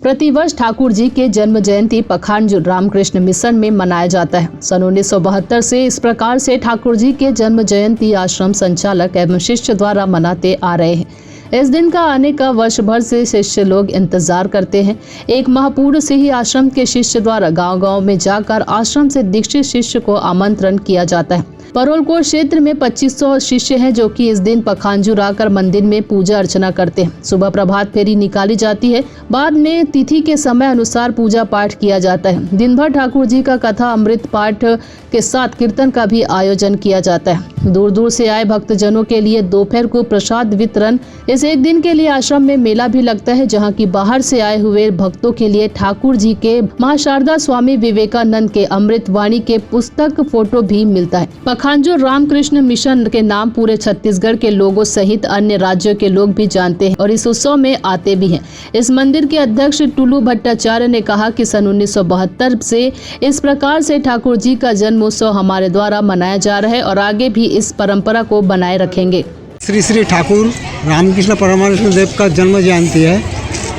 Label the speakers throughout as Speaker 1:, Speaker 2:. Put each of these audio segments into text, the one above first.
Speaker 1: प्रतिवर्ष ठाकुर जी के जन्म जयंती पखांजू रामकृष्ण मिशन में मनाया जाता है। सन 1972 से इस प्रकार से ठाकुर जी के जन्म जयंती आश्रम संचालक एवं शिष्य द्वारा मनाते आ रहे हैं। इस दिन का आने का वर्ष भर से शिष्य लोग इंतजार करते हैं। एक माह पूर्व से ही आश्रम के शिष्य द्वारा गांव-गांव में जाकर आश्रम से दीक्षित शिष्य को आमंत्रण किया जाता है। परोलकोट क्षेत्र में 2500 शिष्य हैं जो कि इस दिन पखांजूर आकर मंदिर में पूजा अर्चना करते हैं। सुबह प्रभात फेरी निकाली जाती है, बाद में तिथि के समय अनुसार पूजा पाठ किया जाता है। दिन भर ठाकुर जी का कथा अमृत पाठ के साथ कीर्तन का भी आयोजन किया जाता है। दूर दूर से आए भक्तजनों के लिए दोपहर को प्रसाद वितरण। इस एक दिन के लिए आश्रम में मेला भी लगता है, जहाँ की बाहर से आए हुए भक्तों के लिए ठाकुर जी के महाशारदा स्वामी विवेकानंद के अमृत वाणी के पुस्तक फोटो भी मिलता है। पखांजूर रामकृष्ण मिशन के नाम पूरे छत्तीसगढ़ के लोगों सहित अन्य राज्यों के लोग भी जानते हैं और इस उत्सव में आते भी हैं। इस मंदिर के अध्यक्ष टुल्लू भट्टाचार्य ने कहा कि सन 1972 से इस प्रकार से ठाकुर जी का जन्म उत्सव हमारे द्वारा मनाया जा रहा है और आगे भी इस परंपरा को बनाए रखेंगे।
Speaker 2: श्री श्री ठाकुर रामकृष्ण परमहंस देव का जन्म जयंती है।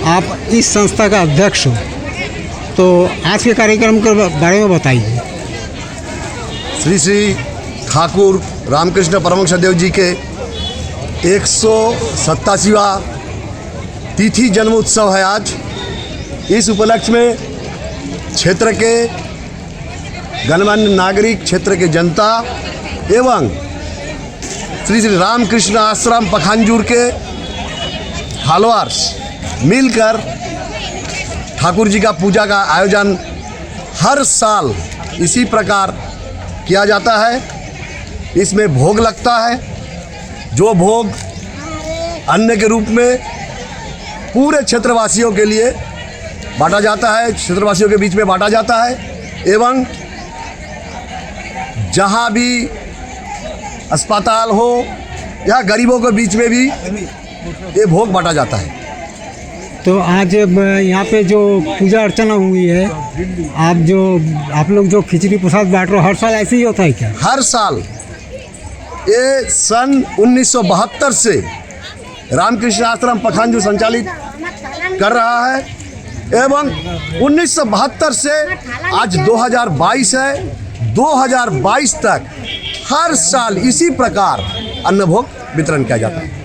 Speaker 2: आप इस संस्था का अध्यक्ष हो, तो आज के कार्यक्रम के बारे में बताइए।
Speaker 3: श्री श्री ठाकुर रामकृष्ण परमहंस देव जी के 187वां तिथि जन्म उत्सव है आज। इस उपलक्ष्य में क्षेत्र के गणमान्य नागरिक, क्षेत्र के जनता एवं श्री श्री रामकृष्ण आश्रम पखांजूर के फॉलोअर्स मिलकर ठाकुर जी का पूजा का आयोजन हर साल इसी प्रकार किया जाता है। इसमें भोग लगता है, जो भोग अन्न के रूप में पूरे क्षेत्रवासियों के लिए बांटा जाता है, क्षेत्रवासियों के बीच में बांटा जाता है एवं जहाँ भी अस्पताल हो या गरीबों के बीच में भी ये भोग बांटा जाता है।
Speaker 2: तो आज यहाँ पे जो पूजा अर्चना हुई है, आप लोग जो खिचड़ी प्रसाद बांट रहे हो, हर साल ऐसे ही होता है क्या?
Speaker 3: हर साल। ये सन 1972 से रामकृष्ण आश्रम पखांजूर संचालित कर रहा है एवं 1972 से आज 2022 है। 2022 तक हर साल इसी प्रकार अन्नभोग वितरण किया जाता है।